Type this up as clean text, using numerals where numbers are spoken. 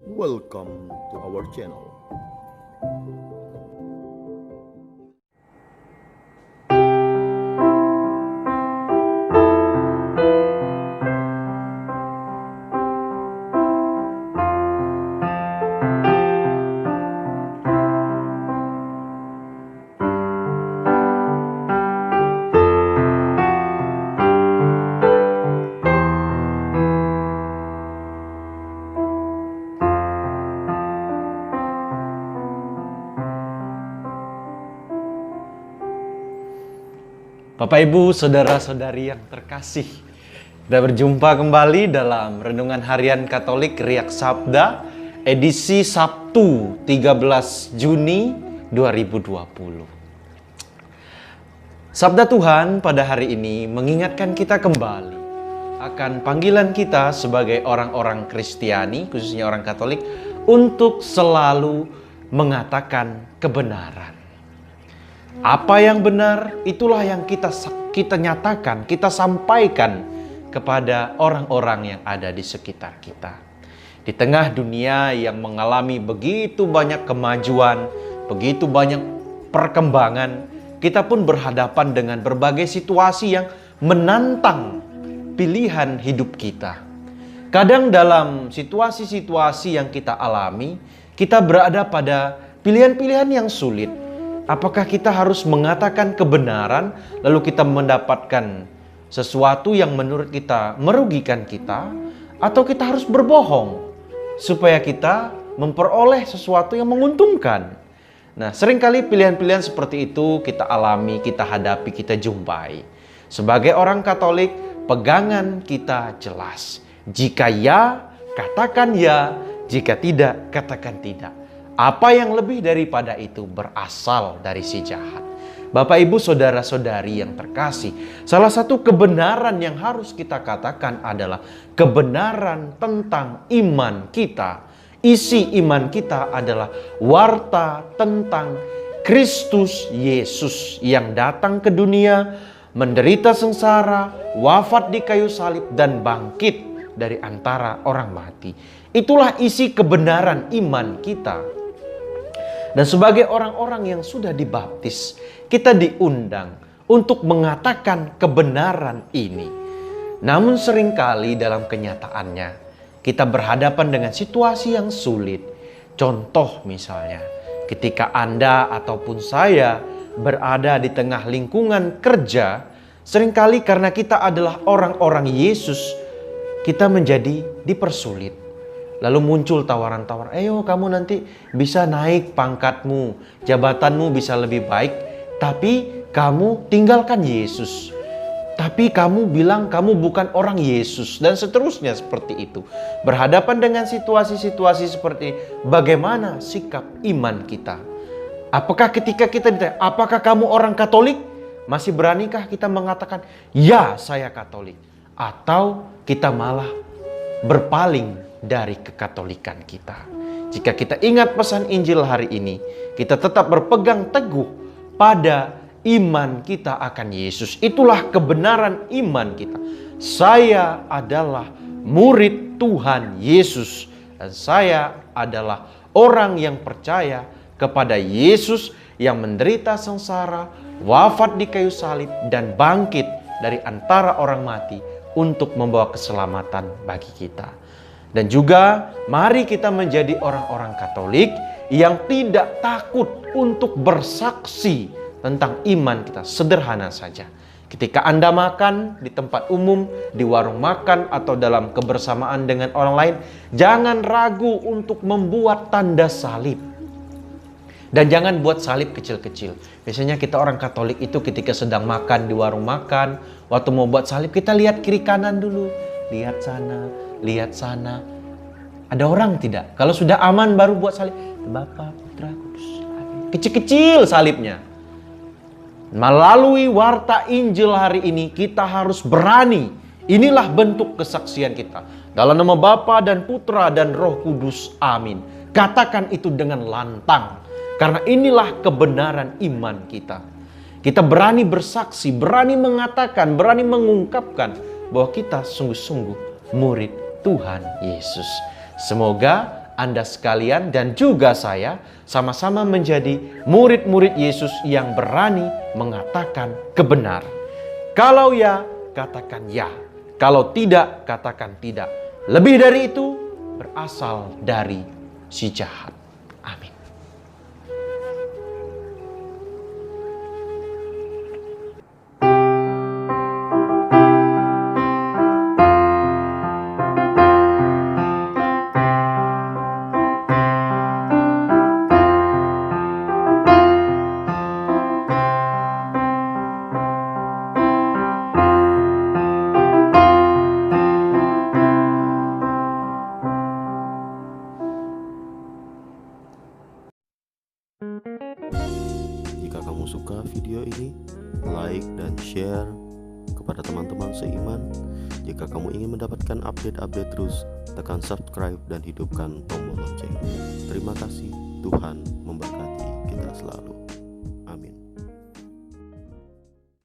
Welcome to our channel. Bapak Ibu, saudara-saudari yang terkasih, kita berjumpa kembali dalam Renungan Harian Katolik Riak Sabda, edisi Sabtu 13 Juni 2020. Sabda Tuhan pada hari ini mengingatkan kita kembali akan panggilan kita sebagai orang-orang Kristiani, khususnya orang Katolik, untuk selalu mengatakan kebenaran. Apa yang benar, itulah yang kita nyatakan, kita sampaikan kepada orang-orang yang ada di sekitar kita. Di tengah dunia yang mengalami begitu banyak kemajuan, begitu banyak perkembangan, kita pun berhadapan dengan berbagai situasi yang menantang pilihan hidup kita. Kadang dalam situasi-situasi yang kita alami, kita berada pada pilihan-pilihan yang sulit. Apakah kita harus mengatakan kebenaran lalu kita mendapatkan sesuatu yang menurut kita merugikan kita, atau kita harus berbohong supaya kita memperoleh sesuatu yang menguntungkan? Nah, seringkali pilihan-pilihan seperti itu kita alami, kita hadapi, kita jumpai. Sebagai orang Katolik, pegangan kita jelas. Jika ya, katakan ya. Jika tidak, katakan tidak. Apa yang lebih daripada itu berasal dari si jahat. Bapak, Ibu, saudara-saudari yang terkasih, salah satu kebenaran yang harus kita katakan adalah kebenaran tentang iman kita. Isi iman kita adalah warta tentang Kristus Yesus yang datang ke dunia, menderita sengsara, wafat di kayu salib, dan bangkit dari antara orang mati. Itulah isi kebenaran iman kita. Dan sebagai orang-orang yang sudah dibaptis, kita diundang untuk mengatakan kebenaran ini. Namun seringkali dalam kenyataannya, kita berhadapan dengan situasi yang sulit. Contoh misalnya, ketika Anda ataupun saya berada di tengah lingkungan kerja, seringkali karena kita adalah orang-orang Yesus, kita menjadi dipersulit. Lalu muncul tawaran-tawaran, ayo kamu nanti bisa naik pangkatmu, jabatanmu bisa lebih baik, tapi kamu tinggalkan Yesus. Tapi kamu bilang kamu bukan orang Yesus, dan seterusnya seperti itu. Berhadapan dengan situasi-situasi seperti bagaimana sikap iman kita? Apakah ketika kita ditanya, apakah kamu orang Katolik? Masih beranikah kita mengatakan, ya saya Katolik? Atau kita malah berpaling dari kekatolikan kita? Jika kita ingat pesan Injil hari ini, kita tetap berpegang teguh pada iman kita akan Yesus. Itulah kebenaran iman kita. Saya adalah murid Tuhan Yesus, dan saya adalah orang yang percaya kepada Yesus yang menderita sengsara, wafat di kayu salib, dan bangkit dari antara orang mati untuk membawa keselamatan bagi kita. Dan juga mari kita menjadi orang-orang Katolik yang tidak takut untuk bersaksi tentang iman kita. Sederhana saja. Ketika Anda makan di tempat umum, di warung makan, atau dalam kebersamaan dengan orang lain, jangan ragu untuk membuat tanda salib. Dan jangan buat salib kecil-kecil. Biasanya kita orang Katolik itu ketika sedang makan di warung makan, waktu mau buat salib kita lihat kiri kanan dulu. Lihat sana, lihat sana. Ada orang tidak? Kalau sudah aman baru buat salib. Bapa, Putra, Kudus. Kecil-kecil salibnya. Melalui warta Injil hari ini kita harus berani. Inilah bentuk kesaksian kita. Dalam nama Bapa dan Putra dan Roh Kudus. Amin. Katakan itu dengan lantang. Karena inilah kebenaran iman kita. Kita berani bersaksi, berani mengatakan, berani mengungkapkan bahwa kita sungguh-sungguh murid Tuhan Yesus. Semoga Anda sekalian dan juga saya sama-sama menjadi murid-murid Yesus yang berani mengatakan kebenaran. Kalau ya, katakan ya. Kalau tidak, katakan tidak. Lebih dari itu, berasal dari si jahat. Amin. Jika kamu suka video ini, like dan share kepada teman-teman seiman. Jika kamu ingin mendapatkan update-update terus, tekan subscribe dan hidupkan tombol lonceng. Terima kasih, Tuhan memberkati kita selalu.